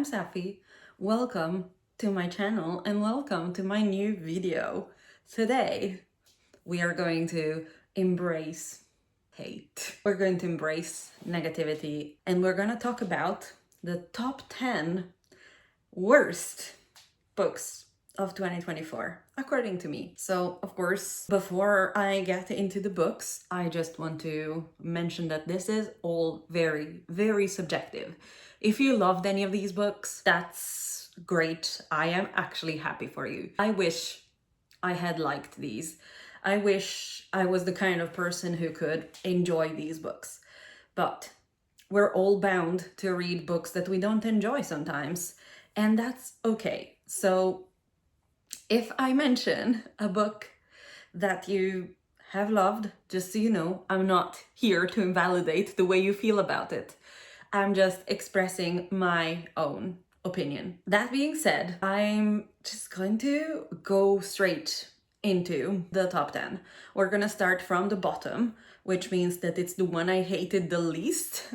I'm Safi. Welcome to my channel and welcome to my new video. Today, we are going to embrace hate. We're going to embrace negativity and we're going to talk about the top 10 worst books of 2024, according to me. So, of course, before I get into the books, I just want to mention that this is all very, very subjective. If you loved any of these books, that's great. I am actually happy for you. I wish I had liked these. I wish I was the kind of person who could enjoy these books. But we're all bound to read books that we don't enjoy sometimes, and that's okay. So if I mention a book that you have loved, just so you know, I'm not here to invalidate the way you feel about it. I'm just expressing my own opinion. That being said, I'm just going to go straight into the top 10. We're gonna start from the bottom, which means that it's the one I hated the least.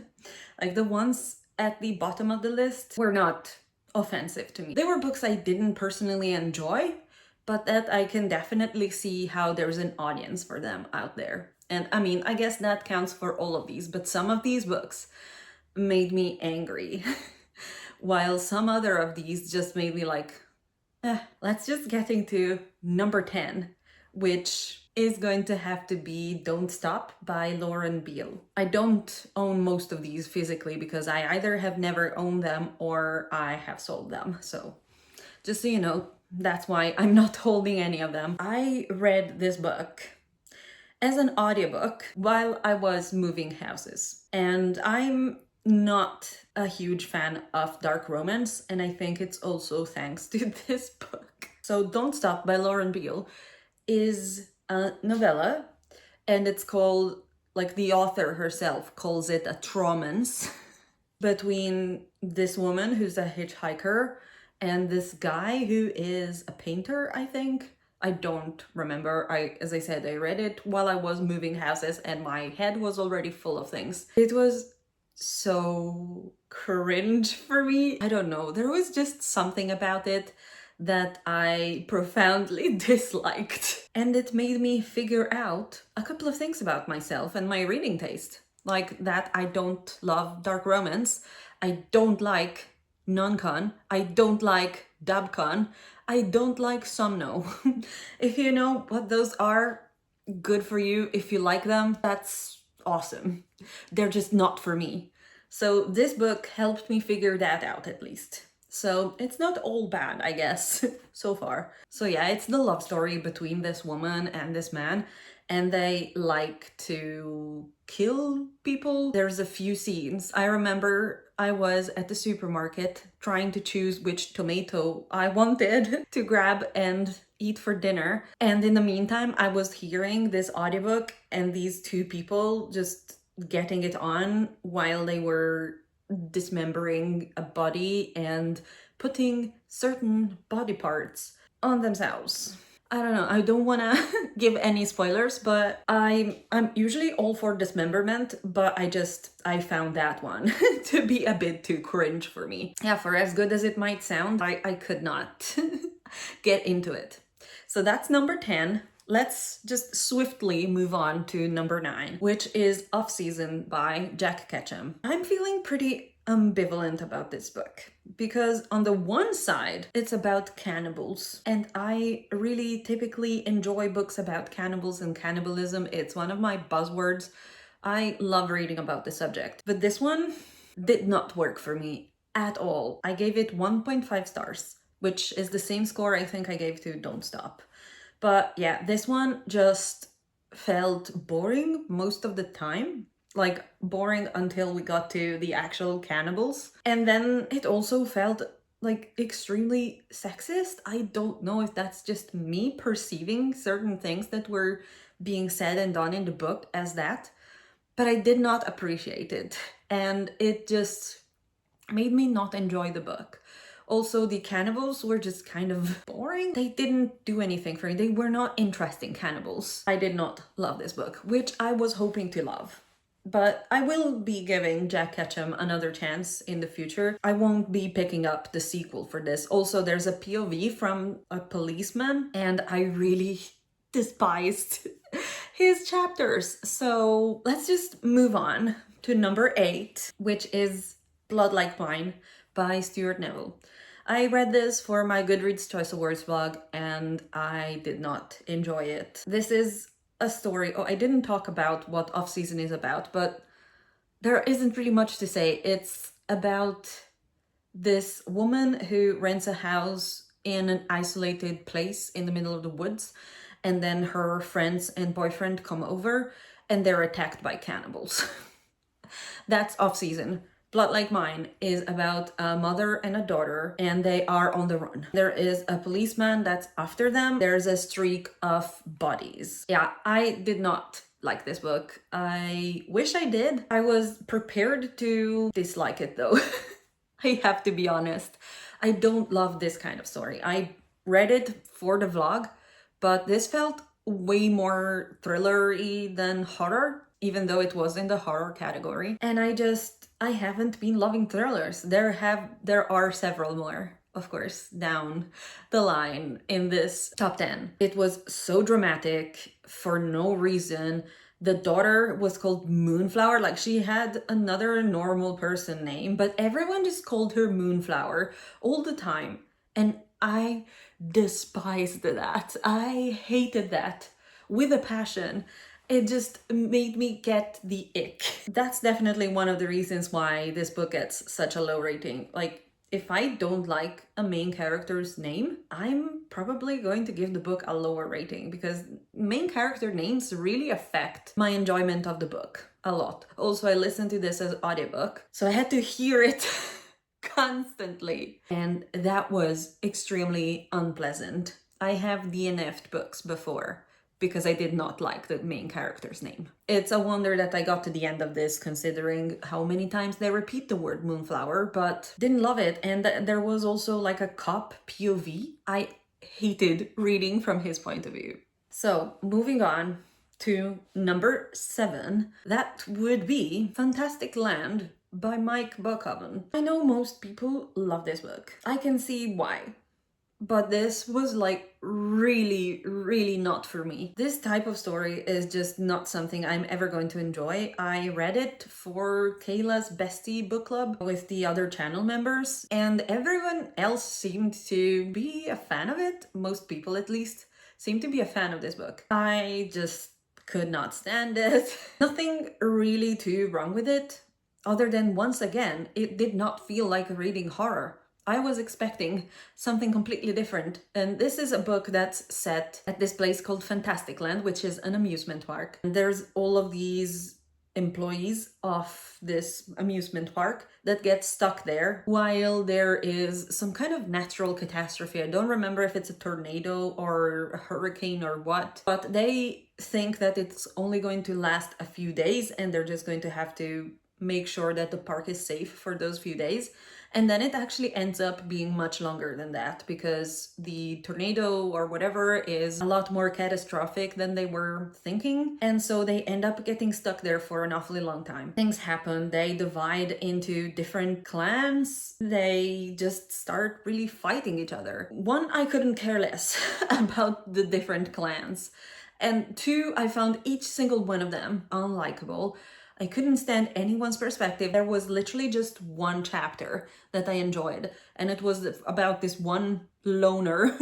Like the ones at the bottom of the list were not offensive to me. They were books I didn't personally enjoy, but that I can definitely see how there's an audience for them out there. And I mean, I guess that counts for all of these, but some of these books made me angry, while some other of these just made me like, let's just get into number 10, which is going to have to be Don't Stop by Lauren Biel. I don't own most of these physically because I either have never owned them or I have sold them. So just so you know, that's why I'm not holding any of them. I read this book as an audiobook while I was moving houses. And I'm not a huge fan of dark romance, and I think it's also thanks to this book. So Don't Stop by Lauren Biel is a novella, and it's called, like the author herself calls it, a tromance between this woman who's a hitchhiker and this guy who is a painter, I think. I don't remember. As I said, I read it while I was moving houses and my head was already full of things. It was so cringe for me. I don't know. There was just something about it that I profoundly disliked. And it made me figure out a couple of things about myself and my reading taste. Like that I don't love dark romance. I don't like non-con. I don't like dubcon. I don't like somno. If you know what those are, good for you. If you like them, that's awesome. They're just not for me. So this book helped me figure that out, at least. So it's not all bad, I guess, so far. So yeah, it's the love story between this woman and this man, and they like to kill people. There's a few scenes. I remember I was at the supermarket trying to choose which tomato I wanted to grab and eat for dinner. And in the meantime, I was hearing this audiobook and these two people just getting it on while they were dismembering a body and putting certain body parts on themselves. I don't know, I don't want to give any spoilers, but I'm usually all for dismemberment, but I found that one to be a bit too cringe for me. Yeah, for as good as it might sound, I could not get into it. So that's number 10. Let's just swiftly move on to number 9, which is Off Season by Jack Ketchum. I'm feeling pretty ambivalent about this book because on the one side, it's about cannibals, and I really typically enjoy books about cannibals and cannibalism. It's one of my buzzwords. I love reading about the subject, but this one did not work for me at all. I gave it 1.5 stars, which is the same score I think I gave to Don't Stop. But yeah, this one just felt boring most of the time. Like boring until we got to the actual cannibals. And then it also felt like extremely sexist. I don't know if that's just me perceiving certain things that were being said and done in the book as that, but I did not appreciate it. And it just made me not enjoy the book. Also, the cannibals were just kind of boring. They didn't do anything for me. They were not interesting cannibals. I did not love this book, which I was hoping to love. but I will be giving Jack Ketchum another chance in the future. I won't be picking up the sequel for this. Also, there's a POV from a policeman, and I really despised his chapters. So let's just move on to number 8, which is Blood Like Mine by Stuart Neville. I read this for my Goodreads Choice Awards vlog and I did not enjoy it. This is a story. Oh, I didn't talk about what Off-Season is about, but there isn't really much to say. It's about this woman who rents a house in an isolated place in the middle of the woods, and then her friends and boyfriend come over and they're attacked by cannibals. That's Off-Season. Blood Like Mine is about a mother and a daughter, and they are on the run. There is a policeman that's after them. There's a streak of bodies. Yeah, I did not like this book. I wish I did. I was prepared to dislike it though. I have to be honest. I don't love this kind of story. I read it for the vlog, but this felt way more thriller-y than horror, even though it was in the horror category. And I haven't been loving thrillers. There are several more, of course, down the line in this top 10. It was so dramatic for no reason. The daughter was called Moonflower, like she had another normal person name, but everyone just called her Moonflower all the time. And I despised that. I hated that with a passion. It just made me get the ick. That's definitely one of the reasons why this book gets such a low rating. Like, if I don't like a main character's name, I'm probably going to give the book a lower rating because main character names really affect my enjoyment of the book a lot. Also, I listened to this as audiobook, so I had to hear it constantly, and that was extremely unpleasant. I have DNF'd books before because I did not like the main character's name. It's a wonder that I got to the end of this considering how many times they repeat the word Moonflower, but didn't love it. And there was also like a cop POV. I hated reading from his point of view. So moving on to number 7, that would be FantasticLand by Mike Bockoven. I know most people love this book. I can see why. But this was like really not for me. This type of story is just not something I'm ever going to enjoy. I read it for Kayla's bestie book club with the other channel members, and everyone else seemed to be a fan of it. Most people, at least, seemed to be a fan of this book. I just could not stand it. Nothing really too wrong with it, other than once again, it did not feel like reading horror. I was expecting something completely different. And this is a book that's set at this place called FantasticLand, which is an amusement park. And there's all of these employees of this amusement park that get stuck there while there is some kind of natural catastrophe. I don't remember if it's a tornado or a hurricane or what, but they think that it's only going to last a few days and they're just going to have to make sure that the park is safe for those few days. And then it actually ends up being much longer than that because the tornado or whatever is a lot more catastrophic than they were thinking. And so they end up getting stuck there for an awfully long time. Things happen. They divide into different clans. They just start really fighting each other. One, I couldn't care less about the different clans. And 2, I found each single one of them unlikable. I couldn't stand anyone's perspective. There was literally just one chapter that I enjoyed, and it was about this one loner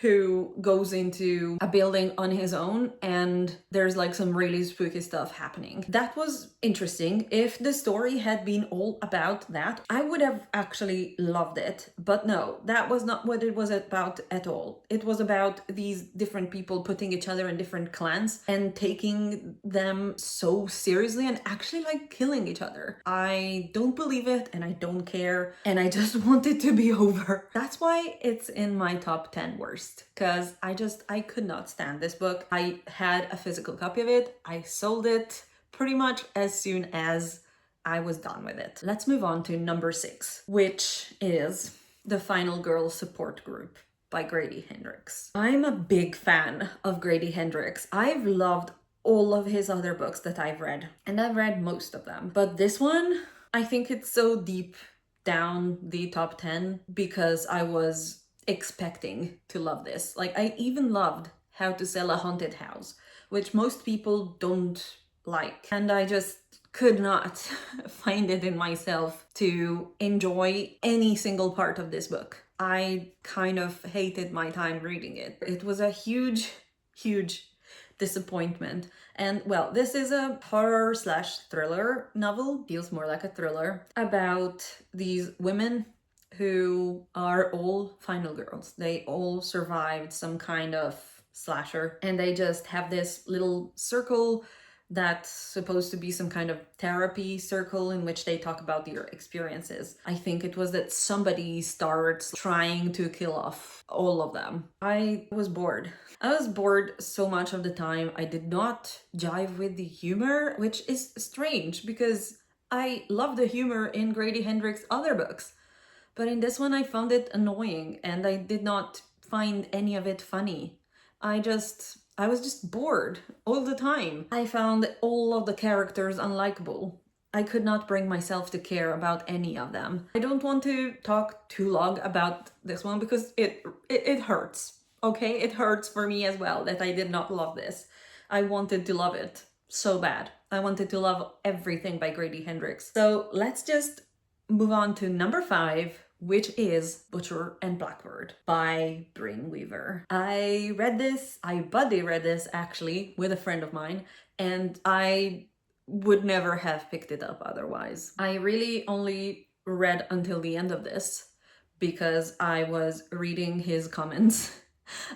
who goes into a building on his own and there's like some really spooky stuff happening. That was interesting. If the story had been all about that, I would have actually loved it. But no, that was not what it was about at all. It was about these different people putting each other in different clans and taking them so seriously and actually like killing each other. I don't believe it and I don't care and I just want it to be over. That's why it's in my top 10 worst. Because I could not stand this book. I had a physical copy of it. I sold it pretty much as soon as I was done with it. Let's move on to number 6, which is The Final Girl Support Group by Grady Hendrix. I'm a big fan of Grady Hendrix. I've loved all of his other books that I've read, and I've read most of them. But this one, I think it's so deep down the top 10 because I was expecting to love this. Like, I even loved How to Sell a Haunted House, which most people don't like. And I just could not find it in myself to enjoy any single part of this book. I kind of hated my time reading it. It was a huge, huge disappointment. And well, this is a horror slash thriller novel, feels more like a thriller, about these women who are all final girls. They all survived some kind of slasher, and they just have this little circle that's supposed to be some kind of therapy circle in which they talk about their experiences. I think it was that somebody starts trying to kill off all of them. I was bored. I was bored so much of the time. I did not jive with the humor, which is strange because I love the humor in Grady Hendrix' other books. But in this one, I found it annoying and I did not find any of it funny. I was just bored all the time. I found all of the characters unlikable. I could not bring myself to care about any of them. I don't want to talk too long about this one because it hurts, okay? It hurts for me as well that I did not love this. I wanted to love it so bad. I wanted to love everything by Grady Hendrix. So let's just move on to number 5, which is Butcher and Blackbird by Brynne Weaver. I buddy read this actually with a friend of mine, and I would never have picked it up otherwise. I really only read until the end of this because I was reading his comments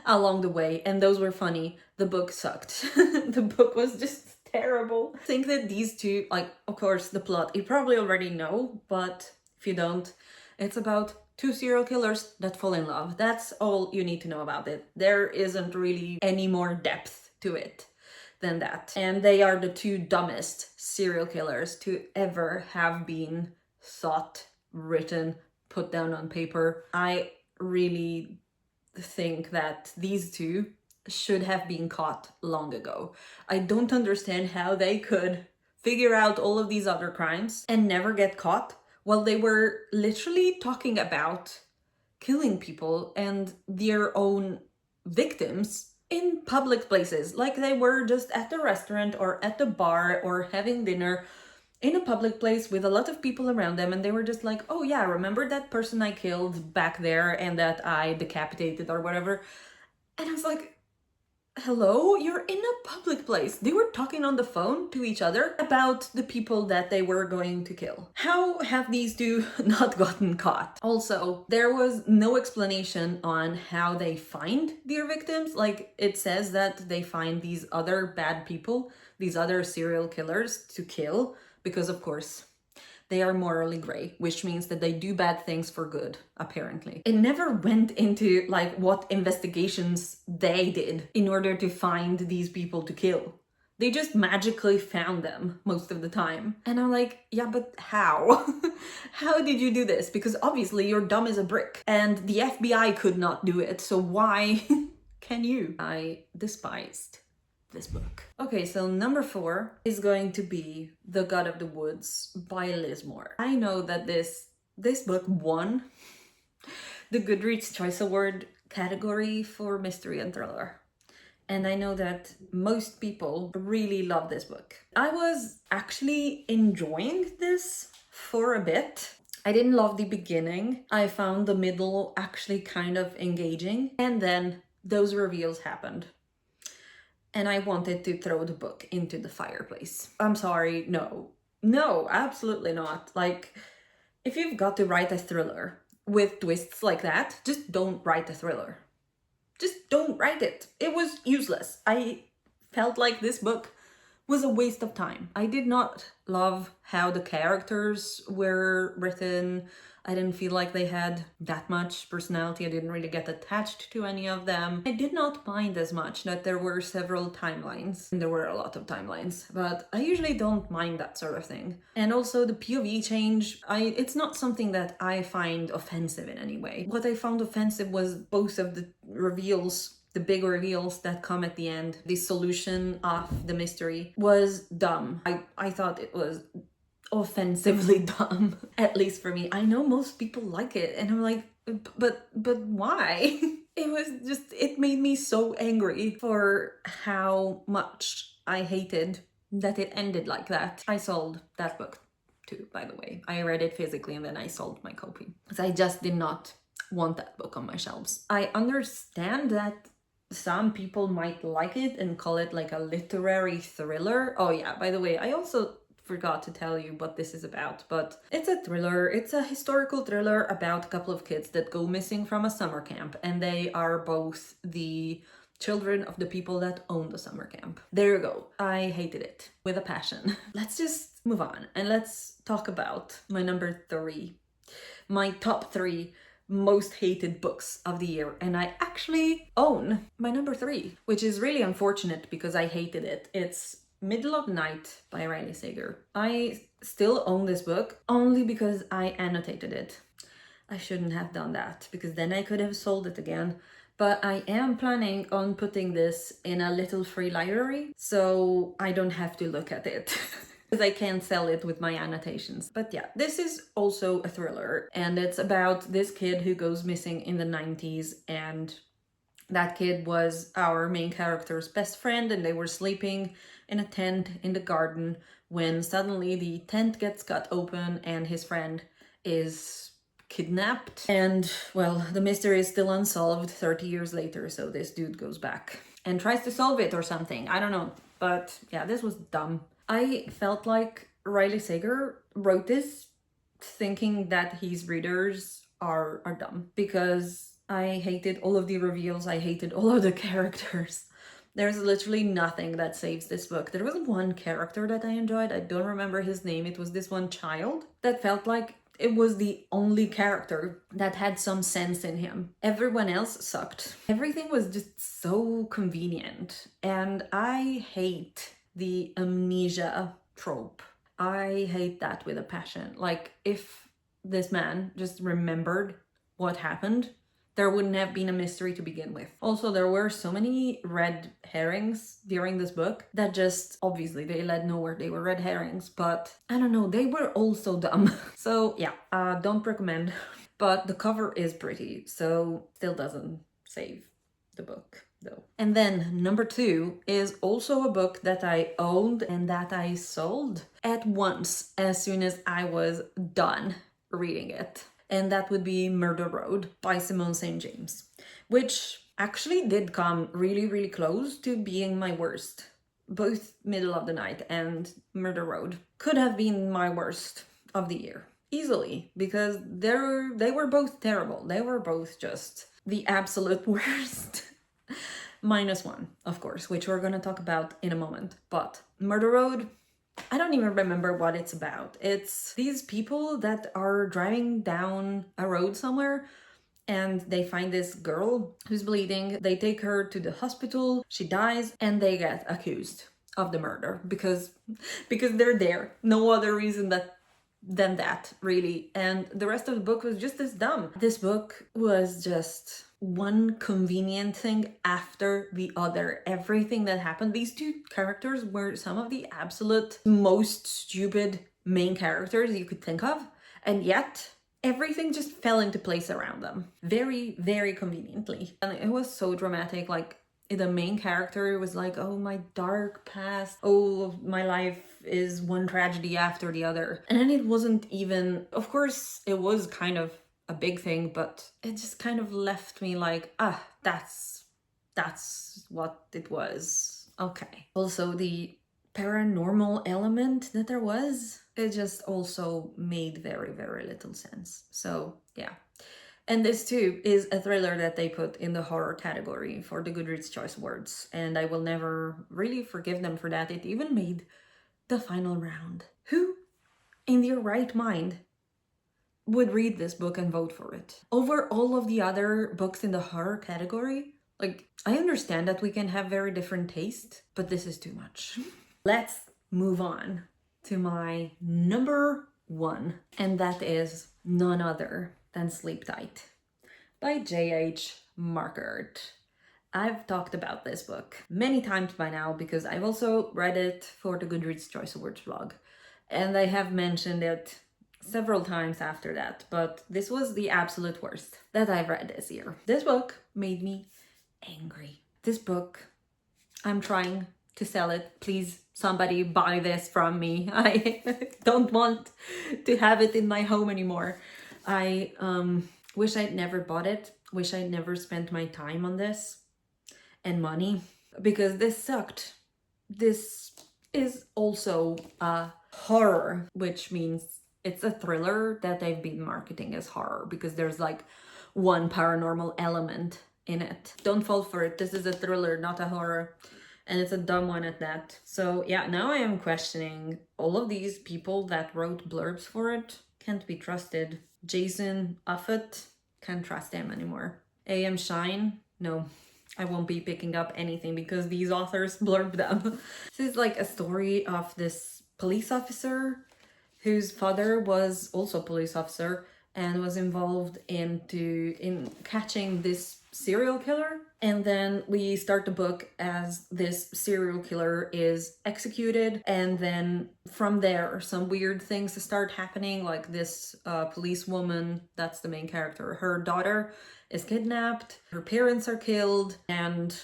along the way, and those were funny. The book sucked. The book was just terrible. I think that these two, like, of course, the plot, you probably already know, but if you don't, it's about 2 serial killers that fall in love. That's all you need to know about it. There isn't really any more depth to it than that. And they are the 2 dumbest serial killers to ever have been thought, written, put down on paper. I really think that these 2 should have been caught long ago. I don't understand how they could figure out all of these other crimes and never get caught while they were literally talking about killing people and their own victims in public places. Like they were just at the restaurant or at the bar or having dinner in a public place with a lot of people around them, and they were just like, oh yeah, remember that person I killed back there and that I decapitated or whatever. And I was like, hello, you're in a public place. They were talking on the phone to each other about the people that they were going to kill. How have these 2 not gotten caught? Also, there was no explanation on how they find their victims. Like, it says that they find these other bad people, these other serial killers to kill, because of course they are morally gray, which means that they do bad things for good, apparently. It never went into like what investigations they did in order to find these people to kill. They just magically found them most of the time. And I'm like, yeah, but how? How did you do this? Because obviously you're dumb as a brick and the FBI could not do it. So why can you? I despised this book. Okay, so number 4 is going to be The God of the Woods by Liz Moore. I know that this book won the Goodreads Choice Award category for mystery and thriller. And I know that most people really love this book. I was actually enjoying this for a bit. I didn't love the beginning. I found the middle actually kind of engaging. And then those reveals happened. And I wanted to throw the book into the fireplace. I'm sorry, no, absolutely not. Like, if you've got to write a thriller with twists like that, just don't write a thriller. Just don't write it. It was useless. I felt like this book was a waste of time. I did not love how the characters were written. I didn't feel like they had that much personality. I didn't really get attached to any of them. I did not mind as much that there were several timelines. And there were a lot of timelines, but I usually don't mind that sort of thing. And also the POV change, it's not something that I find offensive in any way. What I found offensive was both of the reveals the big reveals that come at the end, the solution of the mystery, was dumb. I thought it was offensively dumb, at least for me. I know most people like it, and I'm like, but why? It made me so angry for how much I hated that it ended like that. I sold that book too, by the way. I read it physically and then I sold my copy because I just did not want that book on my shelves. I understand that some people might like it and call it like a literary thriller. Oh yeah, by the way, I also forgot to tell you what this is about, but it's a thriller. It's a historical thriller about a couple of kids that go missing from a summer camp, and they are both the children of the people that own the summer camp. There you go. I hated it with a passion. Let's just move on and let's talk about my number 3. My top 3 most hated books of the year, and I actually own my number 3, which is really unfortunate because I hated it. It's Middle of the Night by Riley Sager. I still own this book only because I annotated it. I shouldn't have done that because then I could have sold it again. But I am planning on putting this in a little free library so I don't have to look at it. Because I can't sell it with my annotations. But yeah, this is also a thriller, and it's about this kid who goes missing in the 90s, and that kid was our main character's best friend, and they were sleeping in a tent in the garden when suddenly the tent gets cut open and his friend is kidnapped. And well, the mystery is still unsolved 30 years later, so this dude goes back and tries to solve it or something. I don't know. But yeah, this was dumb. I felt like Riley Sager wrote this thinking that his readers are dumb, because I hated all of the reveals, I hated all of the characters. There's literally nothing that saves this book. There was one character that I enjoyed, I don't remember his name, it was this one child that felt like it was the only character that had some sense in him. Everyone else sucked. Everything was just so convenient, and I hate the amnesia trope. I hate that with a passion. Like, if this man just remembered what happened, there wouldn't have been a mystery to begin with. Also, there were so many red herrings during this book that just, obviously, they led nowhere. They were red herrings, but I don't know, they were also dumb. So yeah, don't recommend. But the cover is pretty, so still doesn't save the book though. And then number 2 is also a book that I owned and that I sold at once as soon as I was done reading it. And that would be Murder Road by Simone St. James, which actually did come really, really close to being my worst. Both Middle of the Night and Murder Road could have been my worst of the year. Easily, because they were both terrible. They were both just the absolute worst. -1, of course, which we're gonna talk about in a moment. But Murder Road, I don't even remember what it's about. It's these people that are driving down a road somewhere and they find this girl who's bleeding. They take her to the hospital, she dies, and they get accused of the murder because they're there. No other reason than that, really. And the rest of the book was just as dumb. This book was just one convenient thing after the other. Everything that happened, these 2 characters were some of the absolute most stupid main characters you could think of, and yet everything just fell into place around them very, very conveniently. And it was so dramatic. Like, the main character was like, oh, my dark past, oh, my life is one tragedy after the other. And then it wasn't even, of course it was kind of a big thing, but it just kind of left me like, that's what it was. Okay. Also, the paranormal element that there was, it just also made very, very little sense. So yeah. And this too is a thriller that they put in the horror category for the Goodreads Choice Awards, and I will never really forgive them for that. It even made the final round. Who in their right mind would read this book and vote for it over all of the other books in the horror category? Like, I understand that we can have very different taste, but this is too much. Let's move on to my number 1, and that is none other than Sleep Tight by J.H. Markert. I've talked about this book many times by now because I've also read it for the Goodreads Choice Awards vlog, and I have mentioned it several times after that, but this was the absolute worst that I've read this year. This book made me angry. This book, I'm trying to sell it. Please, somebody buy this from me. I don't want to have it in my home anymore. I wish I'd never bought it. Wish I'd never spent my time on this and money, because this sucked. This is also a horror, which means it's a thriller that they've been marketing as horror because there's like one paranormal element in it. Don't fall for it. This is a thriller, not a horror. And it's a dumb one at that. So yeah, now I am questioning all of these people that wrote blurbs for it. Can't be trusted. Jason Uffett, can't trust him anymore. A.M. Shine, no. I won't be picking up anything because these authors blurbed them. This is like a story of this police officer whose father was also a police officer and was involved in catching this serial killer. And then we start the book as this serial killer is executed, and then from there some weird things start happening, like this policewoman, that's the main character, her daughter is kidnapped, her parents are killed, and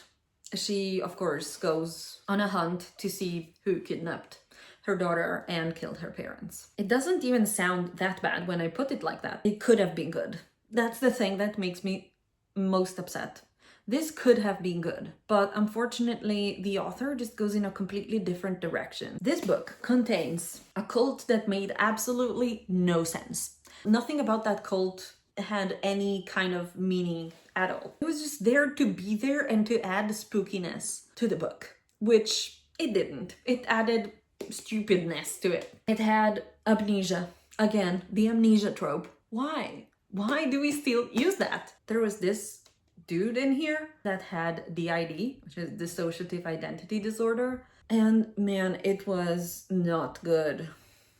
she of course goes on a hunt to see who kidnapped her daughter and killed her parents. It doesn't even sound that bad when I put it like that. It could have been good. That's the thing that makes me most upset. This could have been good, but unfortunately the author just goes in a completely different direction. This book contains a cult that made absolutely no sense. Nothing about that cult had any kind of meaning at all. It was just there to be there and to add spookiness to the book, which it didn't. It added stupidness to it. It had amnesia. Again, the amnesia trope. Why? Why do we still use that? There was this dude in here that had DID, which is dissociative identity disorder, and man, it was not good.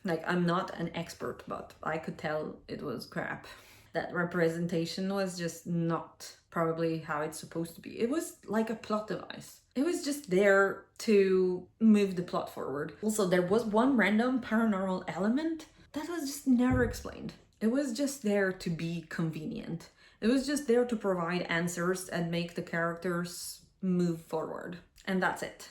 Like, I'm not an expert, but I could tell it was crap. That representation was just not probably how it's supposed to be. It was like a plot device. It was just there to move the plot forward. Also, there was one random paranormal element that was just never explained. It was just there to be convenient. It was just there to provide answers and make the characters move forward. And that's it.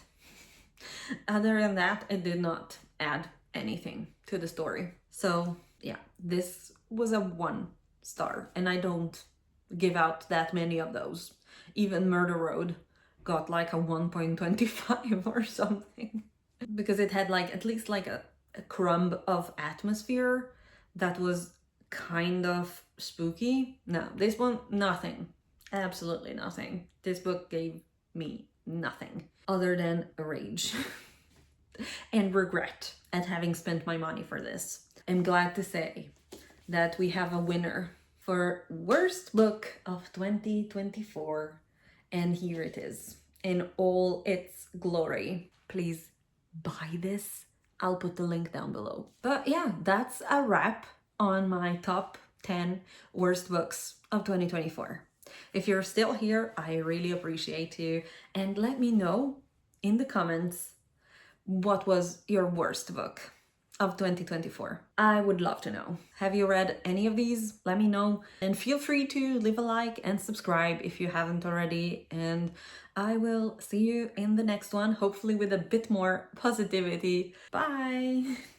Other than that, it did not add anything to the story. So yeah, this was a 1 star, and I don't give out that many of those. Even Murder Road got like a 1.25 or something, because it had like at least like a crumb of atmosphere that was kind of spooky. No, this one, nothing. Absolutely nothing. This book gave me nothing other than rage and regret at having spent my money for this. I'm glad to say that we have a winner for worst book of 2024, and here it is in all its glory. Please buy this. I'll put the link down below. But yeah, that's a wrap on my top 10 worst books of 2024. If you're still here, I really appreciate you, and let me know in the comments what was your worst book of 2024. I would love to know. Have you read any of these? Let me know, and feel free to leave a like and subscribe if you haven't already, and I will see you in the next one, hopefully with a bit more positivity. Bye!